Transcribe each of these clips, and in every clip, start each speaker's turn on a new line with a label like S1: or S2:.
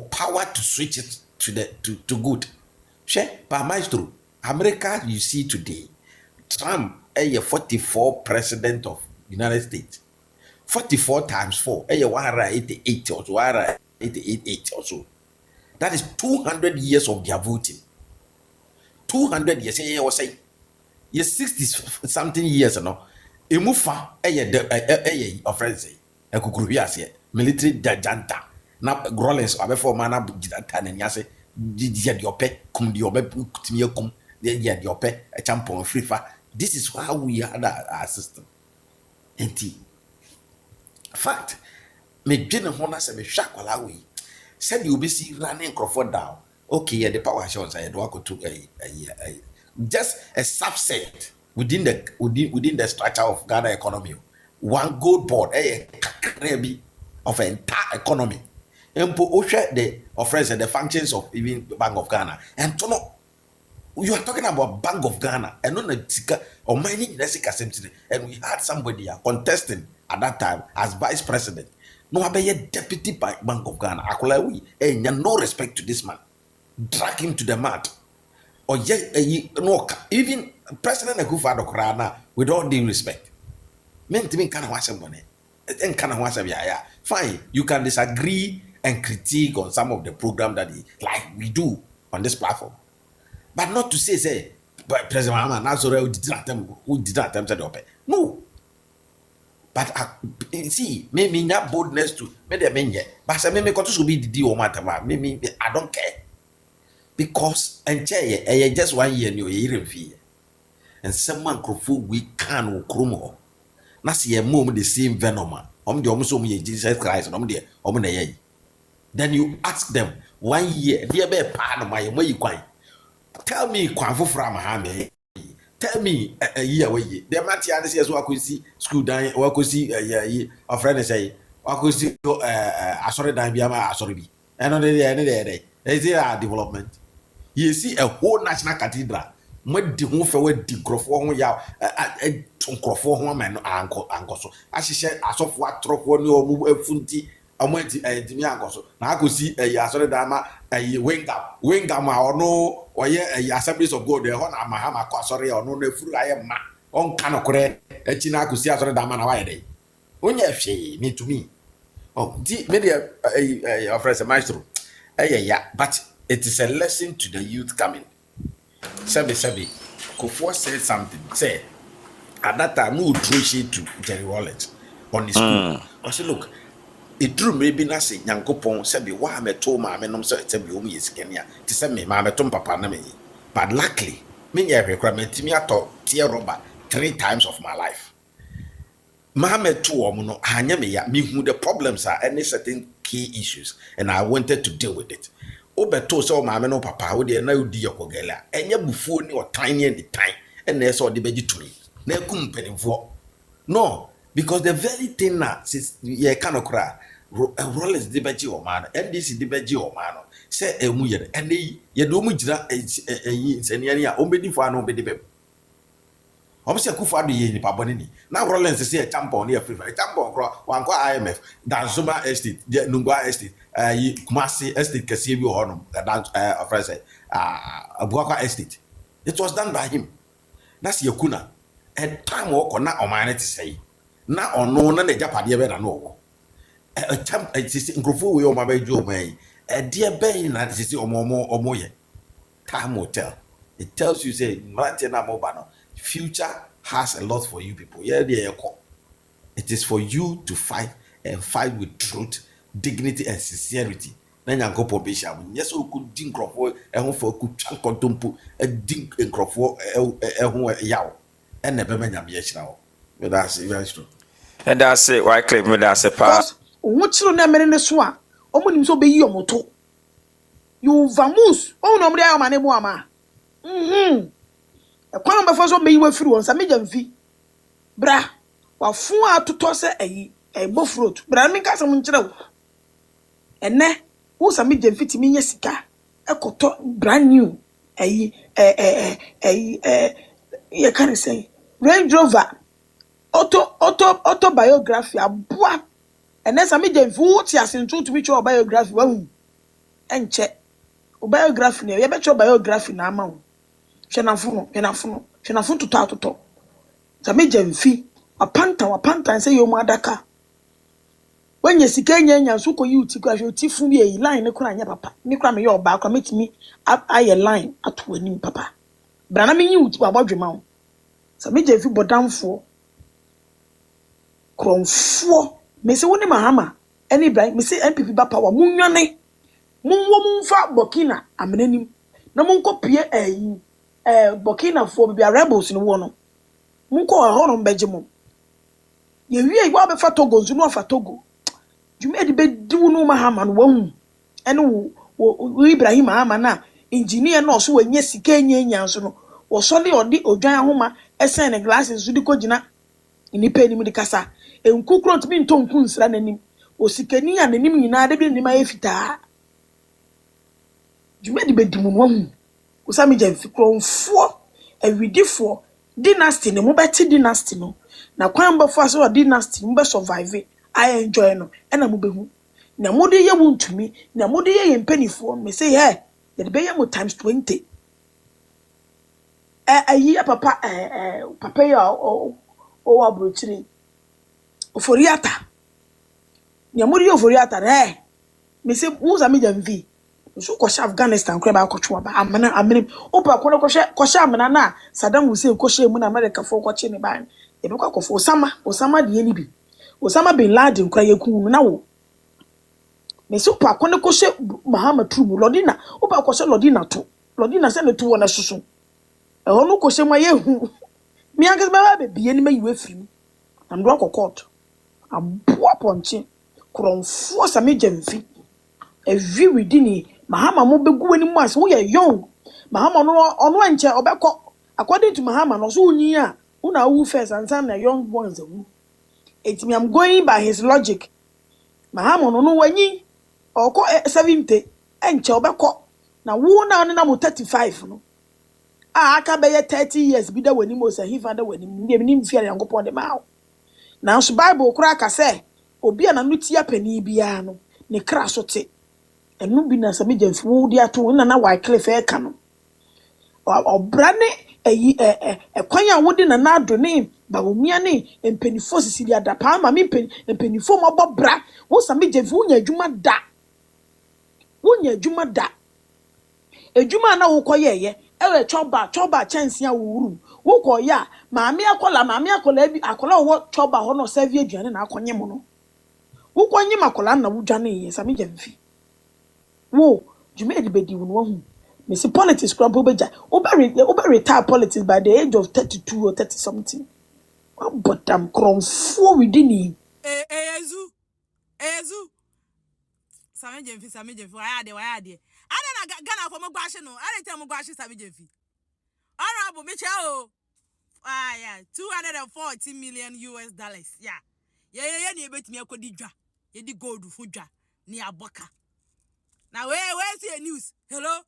S1: power to switch it to good. Share, by maestro, America you see today, Trump a 44 president of United States. 44 times 4, 188 or so, 188 or so. That is 200 years of their voting. 200 years, say, 60 something years, no. Emufa, friends, a kukurubias, military janta. Na Rollins, before mana janta, and yase, did your pet, cum your cum, your pet, a champion free fa. This is how we are our system. And fact, me Jenna Hona said, Shakalawi said you be see running Crawford down. Okay, the power shows I do to a just a subset within the structure of Ghana economy. One gold board, a of an entire economy. And the offers and the functions of even Bank of Ghana. And to know, you are talking about Bank of Ghana and not a or mining Assembly. And we had somebody contesting at that time as vice president. No, I be a deputy by Bank of Ghana. Akulawi, no respect to this man. Drag him to the mat. Or no, even President Akufo-Addo Krana, with all due respect. Men to me kind of watch somebody. And kind of watch fine, you can disagree and critique on some of the program that like we do on this platform. But not to say, but President Mahama Nazore who did not attempt to open. No. But see, maybe not boldness to me the men yet. But I may continue to be the deal matter. Maybe I don't care. Because and just 1 year new year fee. And someone could fool we can krumo. Na see a mom the same venom. The almost Jesus Christ and then you ask them 1 year, dear bear part of my way you quite. Tell me Kwanfo from Hame. Tell me a year away. The Matiana says what could see school dying, what could see a friend say, what could see a sorry dime biama, sorry. And on the day, they say our development. You see a whole national cathedral. What the move away the Grofo Yaw, a Grofo man, uncle. As she said, as of what trop one or move a funty. I went to Miangoso. Now I could see a Yasore Dama, a Wingama or no, or a Assemblies of God, the Hona Mahama, sorry, or no, the full I am on Canocre, a China could see Asore Dama Naway. When you have she, me to me. Oh, maybe a friend, maestro. Yeah, but it is a lesson to the youth coming. Sabi, Kofo said something. Say, at that time, no true shit to Jerry Wallet on the school. I said, look. It drew maybe not say Yankopon said be why me told my men so it's be is Kenya to send me my tom papa na me. But luckily, me requirement me ato tear rubber 3 times of my life. Mahame to omuno hanya me ya me who the problems are any certain key issues and I wanted to deal with it. Obeto so my no papa wo de na odi yokogela enya bufuo ni o tiny and the time and na so de beji to me. Na kum penifo. No, because the very thing now since ye cannot cry Rollins debaji o man NDC debaji o man say emu ye and ye do mu gira nseniani a ombedi fo ana ombedi bem obse Akufo-Addo ye ni pabone ni na Rollins say a champion ni free champion kro wan ko IMF Danzuma estate Nungwa estate Kumasi estate kese bi ho no of friends Abuakwa estate. It was done by him. That's Yakuna and time work on na o man to say na ono na japade be na no a champ nkrofo we o ma ba ju o man e de be na sisi omo ye time will tell. It tells you say future has a lot for you people. Yeah, it is for you to fight and fight with truth, dignity and sincerity. Then you go pobisha. Yes, we could think nkrofo e ho for could chan kontompo e din nkrofo e ho yaw e na be manya be hira o. That's very true.
S2: And that's it. Why claim me that's a part?
S3: What's your name in the swan? Omonim so be your moto. You vamoose. Oh no, I am an eboama. A quan before so be you free on some medium fee. Bra, while 4 to toss a buff road. Bra, make us some trouble. And ne, who's a medium fee to me, Jessica? A coto brand new. You can't say Range Rover. Autobiography. A bois. And then Sami Jemfi what he has into to meet your biography. Well, and check biography. You bet your biography now, man. Shenafuno to talk. Sami Jemfi a panta and say your madaka. When you see Kenya, so call you to crash your teeth from me a line, no crying, papa. Me cram your back, make me up I a line at winning, papa. But I mean you to about your mouth. Sami Jemfi but down for. Krom 4 me se woni mahama eni Ibrahim me se NPP ba power munwane munwo munfa Burkina amenanim na munkopie Burkina for bia rebels no wo no munko hono mbeje mo ye wie wa be fa Togo nzu no fa Togo jume de be diwu no mahama no wahu ene wo Ibrahim mahama na engineer no so wanye sika nya nso no wo so de odi odwan ahoma esen ne glasses so di ko gina nipa enim de kasa enkukro ntimi ntonku nsra nanim osikani a nanim nyina de bi nim ayefita dwuma de bedimu no hu Sami Jemfi kronfo awidifo dynasty ne mo beti dynasty no na kwan bafo aso dynasty mo be survive I enjoy no na mo behu na mo de ye wuntumi na mo de ye mpanifo me say hey ye be ye mo times 20 ayi papa papa ya o abrochiri oforiata nya muri oforiata me say who Sami Jemfi so ko Afghanistan kra ba ko twa ba amana amene opa ko ko amana na Saddam Hussein ko mu na America fo ko che ne ba e be ko Osama de ni bi Osama bin Laden kra yakun na wo me so pa ko Muhammad Trubu Lodina opa ko Lodina se ne to wona susu e hono ko ma yehu mi angas ba be bie ni ma yiwe firi am do ko court aboa ponche kronfo Sami Jemfi every within Mahama mo begu ani mu ase wo ye young Mahama no ono anche obekọ according to Mahama no so unyi a una wu first and some na young ones wu etimi am going by his logic Mahama no wanyi okọ 70 enche obekọ na wu na mo 35 no aka be ye 30 years bi da wani mo se hifa da wani ni mfia yankopon de ma na so Bible kura ka se obi na no tia pani bia no ne kra so te enu bi na Sami Jemfi wo di ato na Wycliffe e ka no obrane kwan a wodi na ado ne bawomia ne empenifo sisi dia da pa ma me empenifo mo bobra wo Sami Jemfi wonya adwuma da adwuma na wo koyeye ewe choba chance a wo wo koya maame akola bi akola wo choba ho no serve aduane na akonye mo no wo konye makola na wo dwane ye Sami Jemfi wo jume de bedi wo no hu me see politics crumble beja over retire politics by the age of 32 or 30 something but I'm kronfo within him
S4: ezu Sami Jemfi why ade ana na Ghana for mo gbashi no ana tell mo gbashi Sami Jemfi honorable Michel yeah 240 million US dollars yeah ni ebetimi akodi dwa ye di gold fu dwa ni aboka na we see a news hello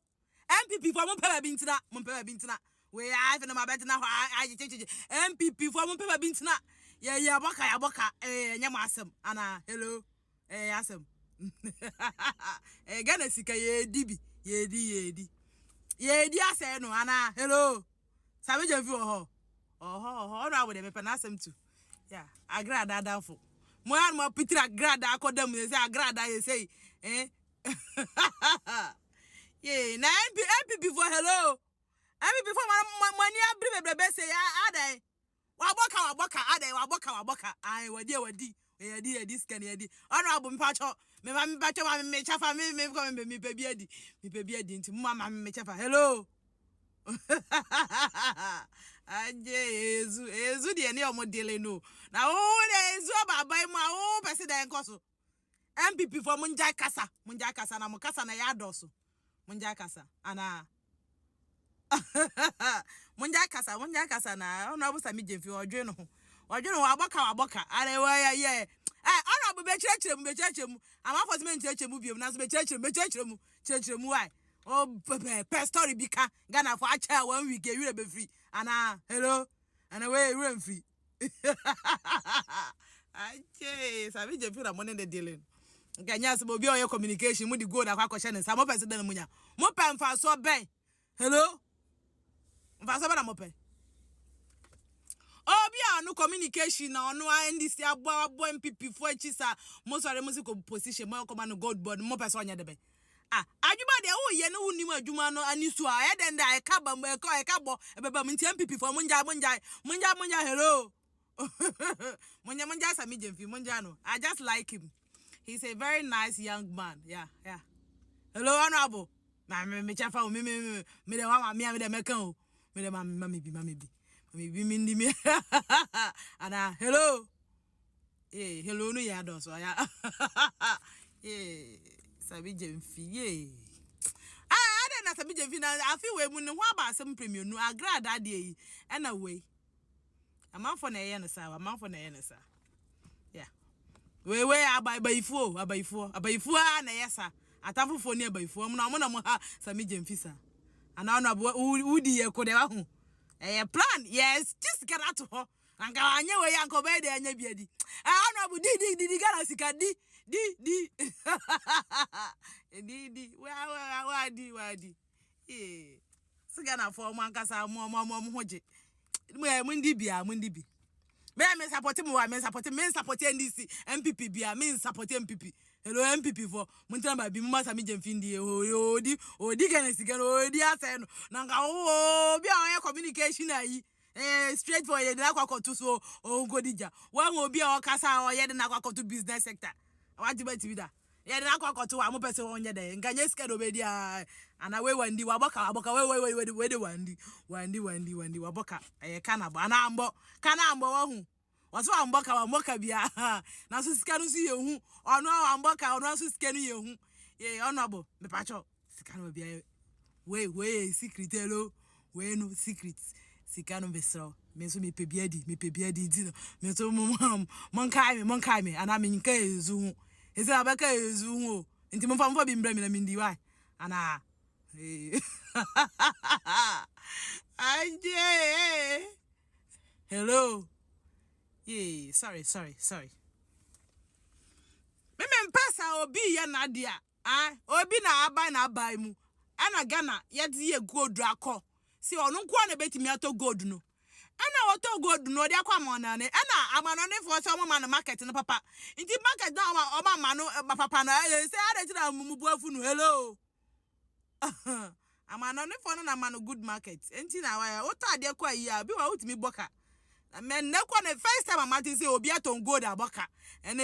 S4: NPP for mo peba bintina we I na mabetina NPP for mo peba bintina ye aboka nyama asem ana hello asem Ghana sika ye di ase no ana hello Sami Jemfi oho na we de me na asem tu yeah agrada danfo mo an mo pitira agrada akodam ye say agrada ye say yeah na NPP for hello NPP for money abrebe say adai waboka adai waboka ai wadi edi scan edi honorable mpacho me chafa me ko me baby edi nti mama me chafa hello aje ezu de ne omodele no na o de ezu babai mu a o pese da enkoso NPP for munja kasa na mukasa na ya doso munja kasa ana munja kasa na honorable Sami Jemfi odwe no waboka are wa ye honorable be chirechire mu ama for me chirechire mu biom na so be chirechire mu why oh pe story bika Ghana for acha 1 week e wire be free ana hello ana we run free Ache, Sami Jemfi na money the dealing. Nkanya se obi oye communication mu di go na kwa kwhye ne mo pese den munya. Mo pe mfa so ben. Hello? Mfa so ben na mo pe. Obi anu communication na onu NDC abo NPP fo chisa mo sore mo siko position mo come no God board mo pese onya de ben. Adwuma de wo ye no unim adwuma no anisu a e den da e ka ba mo e ka bo e beba mo NPP fo mo nja hello. Munja Sami Jemfi munja no. I just like him. He's a very nice young man. Yeah. Hello, honorable. Me chafa me de wa me de mekan o. Me de mami bi. Mami bi mindi me. Ana hello. Hello no ya do so ya. Sami Jemfi. I don't know Sami Jemfi na afi we mu ne ho aba asem premium no agrada de yi. Na we. Amanfo na ye ne sa. Yeah. We abayifu na yesa atafufo ni abayifu mo na mo ha Sami Jemfi sa ana na udi ye ko de wa hu plan yes just get out ho anka anye we yanko be de anya biadi ana bu di gara sika di wadi siga na fo mo anka sa mo hoje mo ndi bi me support NDC NPP bia me support NPP hello NPP for muntra ba bi mma Sami Jemfi ndi odi gana siga odi ase no na nga bia on communication ayi straight for ye na kwakoto so ongodija wan obi a okasa o ye na kwakoto business sector awati ba tibida ye na kwakoto wa mo pese onye de nganye sika do be dia ana we wandi waboka we de wandi waboka kana ba na ambo wa hu waso amboka bia na so sika no so ye hu ono amboka ono so sika no ye hu ye honorable me pacho sika no bia we secret hello we no secret sika no be so me so me pebiadi di no me so mon kai me ana me nka ezu hu ese abaka ezu hu nti mo fa bi mbra me na mindi wa ana Anje. Hello. Sorry. Me mpesa obi ya na dia. Obi na abai mu. Ana Ghana yedi ye gold akọ. Si onu nko na betimi ato gold no. Ana oto gold no dia kwa mo na ne. Ana amanone fo so mo man market no papa. Nti market na o ma no papa na say ada ti na mubu afu no hello. Amanone fo no na man good market. Enti na wa oto ade kwa yi a bi wa utimi boka. Men ne kwa the first time I'm say obi aton gold aboka. And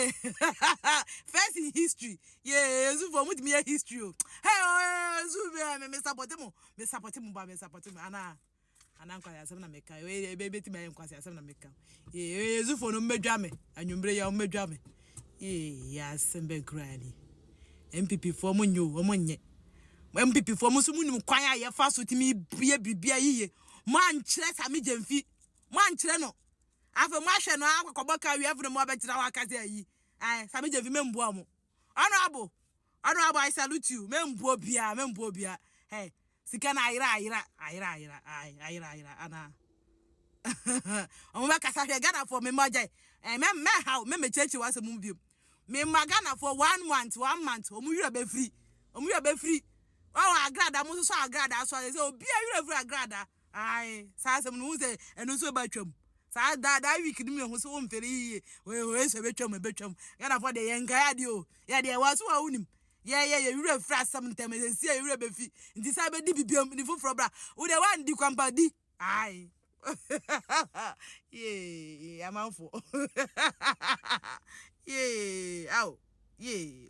S4: first in history. Yeah, so for me history. Hey, so me support him ana kwa yasem na meka. We beti me kwa yasem na meka. Yeah, so for no medwa me. Anwumbre ya medwa me. Yeah, yasem be grani. NPP for mo nyo, mo nye. NPP for mo so mu nim kwan ya fa so timi bia yiye. Man kire Sami Jemfi. Manchire no afa mo ahwe no akwakoboka wi afre mo abetira wakaze ayi Sami Jemfi membuo mo honorable I salute you membuo bia hey sika na ayira ana omo ba kasa hwe Ghana for me moje me how me chechi wase mu bi me magana for 1 month omo wira be free agrada mo so agrada so say obi awira free agrada sa asem no say eno so batwam sa da week ni me ho so mferi we so betwam Ghana for the yenka ya de o ya de waso wa unim ye wura free asem ntem si ye wura be fi nti sa be di bibiam ni foforo bra wo de wan di kwampa di amanfo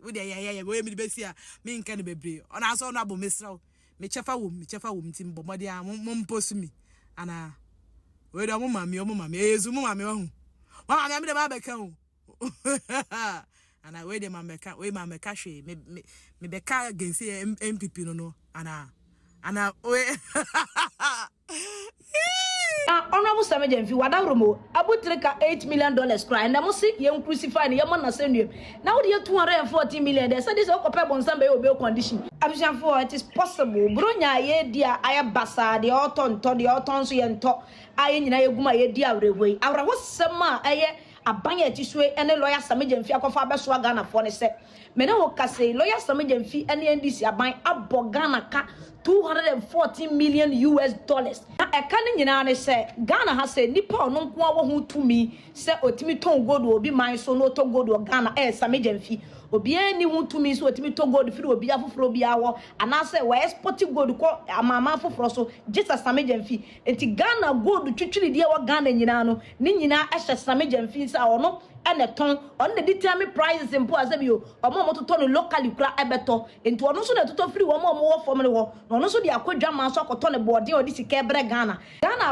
S4: wo de we mi be si a me nka ne bebre ona so na bo mesraw me chefa wom tim bomode a momposu mi ana we do mo mami ezu mo mami ho mama me de ma beka ho ana we de mameka hwe me beka gensi NPP no ana we
S5: Honorable Sami Jemfi wadawromo abutreka $8 million cry and amusi yem crucify ne yem na sendem now the $214 million they said this okope bonsam be obe condition abishan for it is possible bronya ye dia aya basa de oton so ye nto aye nyina ye guma ye dia awrehoi awrawo sema eye abanya etisue ene lawyer Samijemfi akofa abeso Ghana for ne se me ne wo kase lawyer Samijemfi ene NDC aban abo Ghana ka $214 million na eka ne nyina ne se Ghana ha se nipa ono nko awo ho tumi se otimi ton gold obi man so no to gold Ghana Samijemfi obi ani ho tumi so otimi to gold firi obi afoforo bi awo anase we export gold ko amama afoforo so Jesus Samijemfi enti Ghana gold twitwiri die wo Ghana nyina no ni nyina ehye Samijemfi sa ono ene ton on the determine prices impo asebio omo mototo no locally kura ebeto enti ono so na toto firi wo mo wo fom ne wo ono so de akwadwa man so akoto ne board odi sika ebre Ghana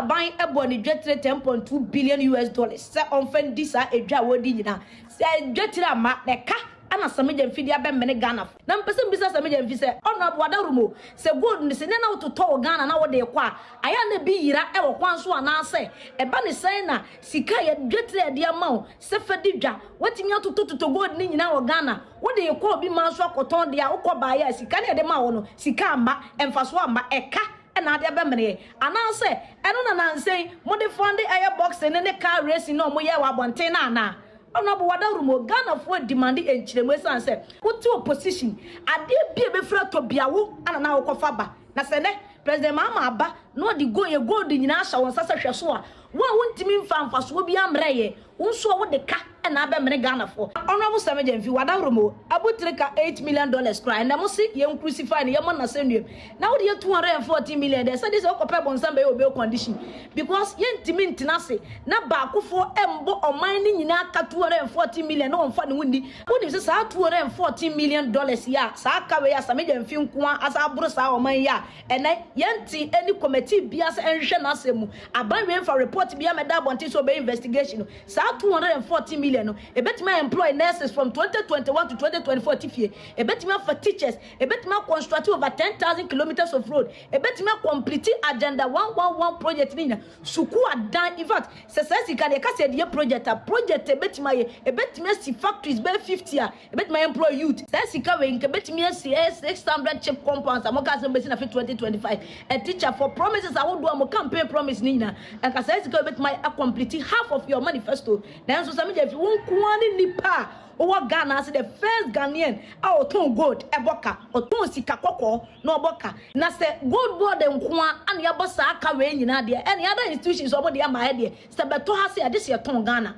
S5: ban ebo ni dwetre $10.2 billion se on fen disa edwa wodi nyina se dwetre ama ne ka ana Samijemfi dia be mene Ghana na mpese mbisa Samijemfi se ono aboda rumo se gold ni se na ototo Ghana na wo de kwa aya na bi yira e wo kwan so ana se e ba ne sai na sika ye dwetre dia ma se fedi dwa watimi atoto gold ni nyina wo Ghana wo de kwa obi ma so akoton dia wo kwa ba ya sika na de ma wo no sika amba emfaso amba eka na ade be mene ananse eno na nansen mo de fonde air box ne car racing no mo ye wa bonten na na Honorable Wadarumo Ghana for demand enchiremu sanse uti opposition ade bia be fra to biawo ana na wokofa ba na se ne president mama aba no di go ye gold nyina ahya won sasa hweso a wo wontimi mfa so bi amreye unso wo de ka na be mene Ghana for Honorable Samijemfi Wadarumo abutrika $8 million cry na mo si ye crucify ye man na senduem na wo de $214 million they say this okope bonsam be obey condition because ye ntimi ntinase na ba akofo embo oman ni nyina ka $214 million no mfa ne wundi woni se sa $214 million ya sa ka we ya Samijemfi nko asa aburo sa oman ya ene ye nti any committee bia se enhwe na asemu aban we for report bia meda bonti so be investigation sa $214 million no ebetima employ nurses from 2021 to 2024 tifie ebetima for teachers ebetima construct over 10,000 kilometers of road ebetima complete agenda 111 project nina suku adan in fact sesesi kan ka se die project ebetima si factories be 50 a ebetima employ youth sesesi ka we nke ebetima si 600 chip compounds amoka se be na 2025 a teacher for promises awodo am campaign promise nina and ka sesesi ka ebetima complete half of your manifesto then so Samijemfi wonkuani nipa owa Ghana as the first Ghanaian a oton gold eboka oton sika kokko na oboka na se gold board nkoa an ya bosa aka we nyina de any other institutions obo de ama he de se beto ha se ade se ton Ghana